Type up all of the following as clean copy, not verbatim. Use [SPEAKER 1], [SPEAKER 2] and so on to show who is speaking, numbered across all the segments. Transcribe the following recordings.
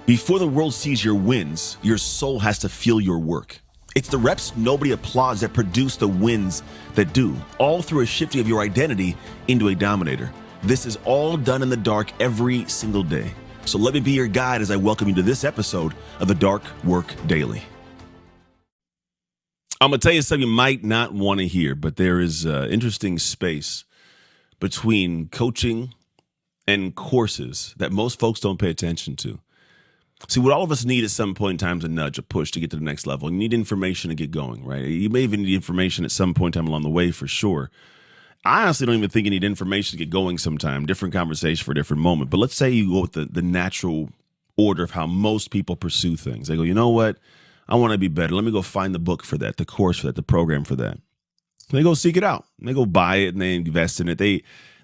[SPEAKER 1] Before the world sees your wins, your soul has to feel your work. It's the reps nobody applauds that produce the wins that do, all through a shifting of your identity into a dominator. This is all done in the dark every single day. So let me be your guide as I welcome you to this episode of the Dark Work Daily. I'm going to tell you something you might not want to hear, but there is an interesting space between coaching and courses that most folks don't pay attention to. See, what all of us need at some point in time is a nudge, a push to get to the next level. You need information to get going, right? You may even need information at some point in time along the way for sure. I honestly don't even think you need information to get going sometime. Different conversation for a different moment. But let's say you go with the natural order of how most people pursue things. They go, you know what? I want to be better. Let me go find the book for that, the course for that, the program for that. And they go seek it out. And they go buy it and they invest in it.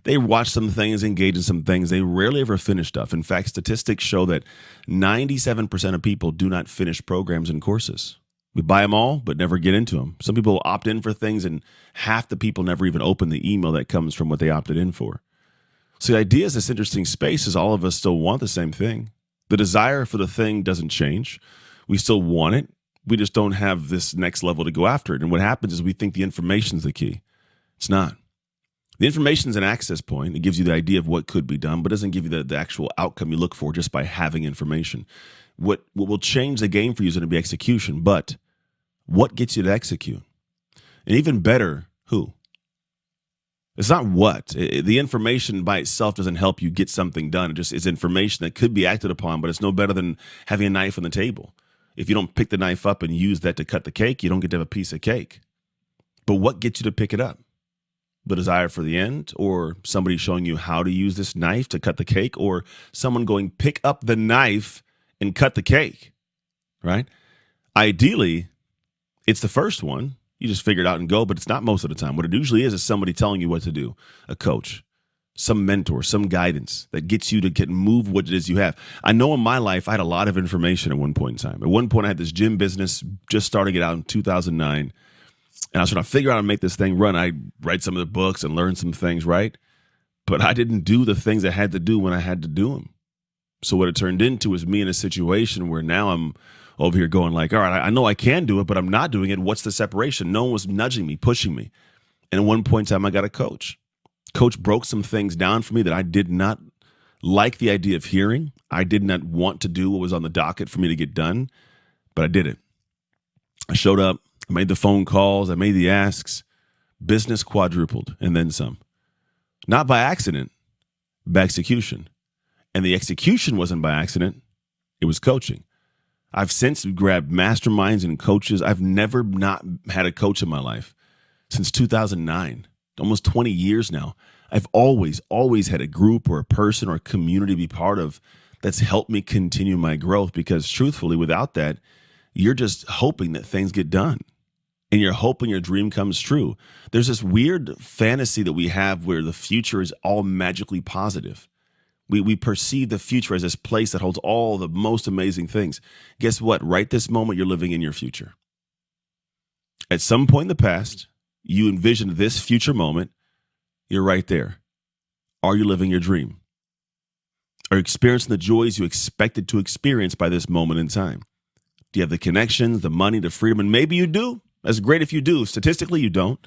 [SPEAKER 1] They watch some things, engage in some things. They rarely ever finish stuff. In fact, statistics show that 97% of people do not finish programs and courses. We buy them all, but never get into them. Some people opt in for things, and half the people never even open the email that comes from what they opted in for. So the idea is this interesting space is all of us still want the same thing. The desire for the thing doesn't change. We still want it. We just don't have this next level to go after it. And what happens is we think the information's the key. It's not. The information is an access point. It gives you the idea of what could be done, but doesn't give you the actual outcome you look for just by having information. What will change the game for you is going to be execution, but what gets you to execute? And even better, who? It's not what. The information by itself doesn't help you get something done. It just is information that could be acted upon, but it's no better than having a knife on the table. If you don't pick the knife up and use that to cut the cake, you don't get to have a piece of cake. But what gets you to pick it up? The desire for the end, or somebody showing you how to use this knife to cut the cake, or someone going, pick up the knife and cut the cake, right? Ideally, it's the first one. You just figure it out and go, but it's not most of the time. What it usually is somebody telling you what to do, a coach, some mentor, some guidance that gets you to get move what it is you have. I know in my life, I had a lot of information at one point in time. At one point, I had this gym business, just starting it out in 2009. And I was trying to figure out how to make this thing run. I read some of the books and learned some things, right? But I didn't do the things I had to do when I had to do them. So what it turned into is me in a situation where now I'm over here going like, all right, I know I can do it, but I'm not doing it. What's the separation? No one was nudging me, pushing me. And at one point in time, I got a coach. Coach broke some things down for me that I did not like the idea of hearing. I did not want to do what was on the docket for me to get done, but I did it. I showed up. I made the phone calls. I made the asks. Business quadrupled and then some. Not by accident, by execution. And the execution wasn't by accident. It was coaching. I've since grabbed masterminds and coaches. I've never not had a coach in my life since 2009, almost 20 years now. I've always had a group or a person or a community to be part of that's helped me continue my growth, because truthfully, without that, you're just hoping that things get done. And you're hoping your dream comes true. There's this weird fantasy that we have where the future is all magically positive. We perceive the future as this place that holds all the most amazing things. Guess what? Right this moment, you're living in your future. At some point in the past, you envisioned this future moment. You're right there. Are you living your dream? Are you experiencing the joys you expected to experience by this moment in time? Do you have the connections, the money, the freedom? And maybe you do. That's great if you do. Statistically, you don't.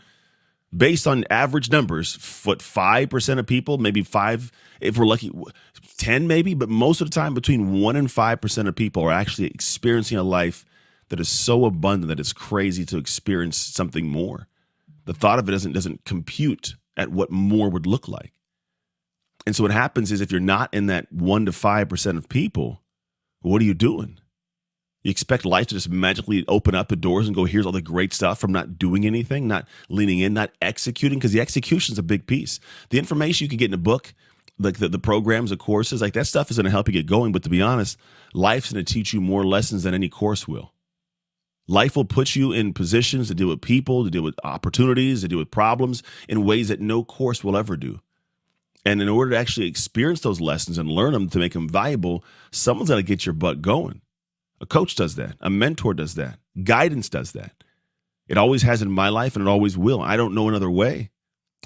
[SPEAKER 1] Based on average numbers, 5% of people, maybe 5, if we're lucky, 10 maybe, but most of the time between 1 and 5% of people are actually experiencing a life that is so abundant that it's crazy to experience something more. The thought of it doesn't compute at what more would look like. And so what happens is if you're not in that 1 to 5% of people, what are you doing? You expect life to just magically open up the doors and go, here's all the great stuff from not doing anything, not leaning in, not executing, because the execution is a big piece. The information you can get in a book, like the programs, the courses, like that stuff is going to help you get going. But to be honest, life's going to teach you more lessons than any course will. Life will put you in positions to deal with people, to deal with opportunities, to deal with problems in ways that no course will ever do. And in order to actually experience those lessons and learn them to make them valuable, someone's got to get your butt going. A coach does that. A mentor does that. Guidance does that. It always has in my life, and it always will. I don't know another way.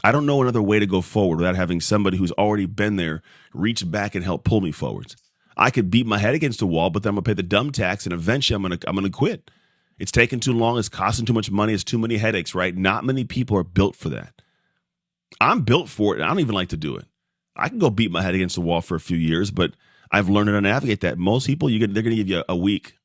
[SPEAKER 1] I don't know another way to go forward without having somebody who's already been there reach back and help pull me forwards. I could beat my head against a wall, but then I'm gonna pay the dumb tax, and eventually I'm gonna quit. It's taking too long. It's costing too much money. It's too many headaches, right? Not many people are built for that. I'm built for it. And I don't even like to do it. I can go beat my head against the wall for a few years, but I've learned how to navigate that. Most people, they're going to give you a week.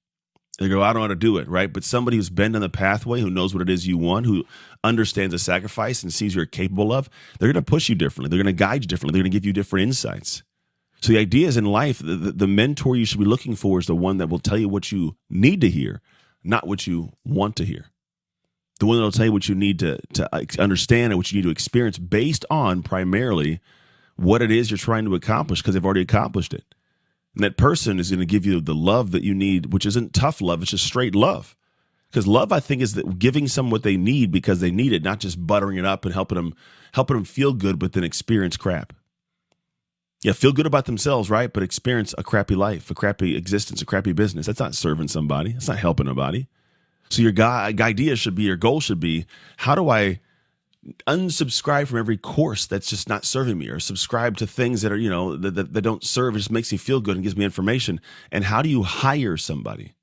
[SPEAKER 1] They go, I don't know how to do it, right? But somebody who's been on the pathway, who knows what it is you want, who understands the sacrifice and sees you're capable of, they're going to push you differently. They're going to guide you differently. They're going to give you different insights. So the idea is in life, the mentor you should be looking for is the one that will tell you what you need to hear, not what you want to hear. The one that will tell you what you need to understand and what you need to experience based on primarily what it is you're trying to accomplish, because they've already accomplished it. And that person is going to give you the love that you need, which isn't tough love. It's just straight love. Because love, I think, is that giving someone what they need because they need it, not just buttering it up and helping them feel good, but then experience crap. Yeah, feel good about themselves, right? But experience a crappy life, a crappy existence, a crappy business. That's not serving somebody. That's not helping nobody. So your idea should be, your goal should be, how do I unsubscribe from every course that's just not serving me, or subscribe to things that are, that don't serve. It just makes me feel good and gives me information. And how do you hire somebody?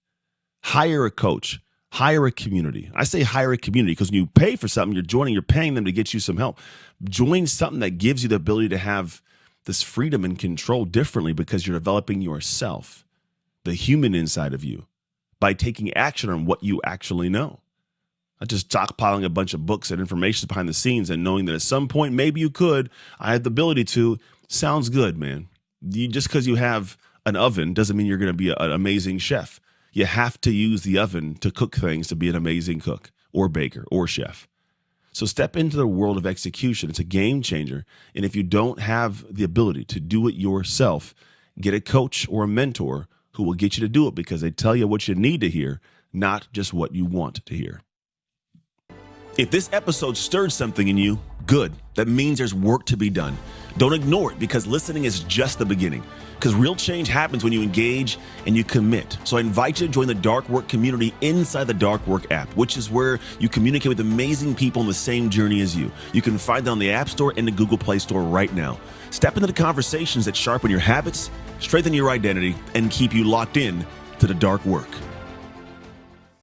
[SPEAKER 1] Hire a coach, hire a community. I say hire a community because when you pay for something, you're paying them to get you some help. Join something that gives you the ability to have this freedom and control differently, because you're developing yourself, the human inside of you, by taking action on what you actually know. Not just stockpiling a bunch of books and information behind the scenes and knowing that at some point maybe you could. I have the ability to. Sounds good, man. Just because you have an oven doesn't mean you're going to be an amazing chef. You have to use the oven to cook things to be an amazing cook or baker or chef. So step into the world of execution. It's a game changer. And if you don't have the ability to do it yourself, get a coach or a mentor who will get you to do it, because they tell you what you need to hear, not just what you want to hear. If this episode stirred something in you, good. That means there's work to be done. Don't ignore it, because listening is just the beginning. Because real change happens when you engage and you commit. So I invite you to join the Dark Work community inside the Dark Work app, which is where you communicate with amazing people on the same journey as you. You can find it on the App Store and the Google Play Store right now. Step into the conversations that sharpen your habits, strengthen your identity, and keep you locked in to the Dark Work.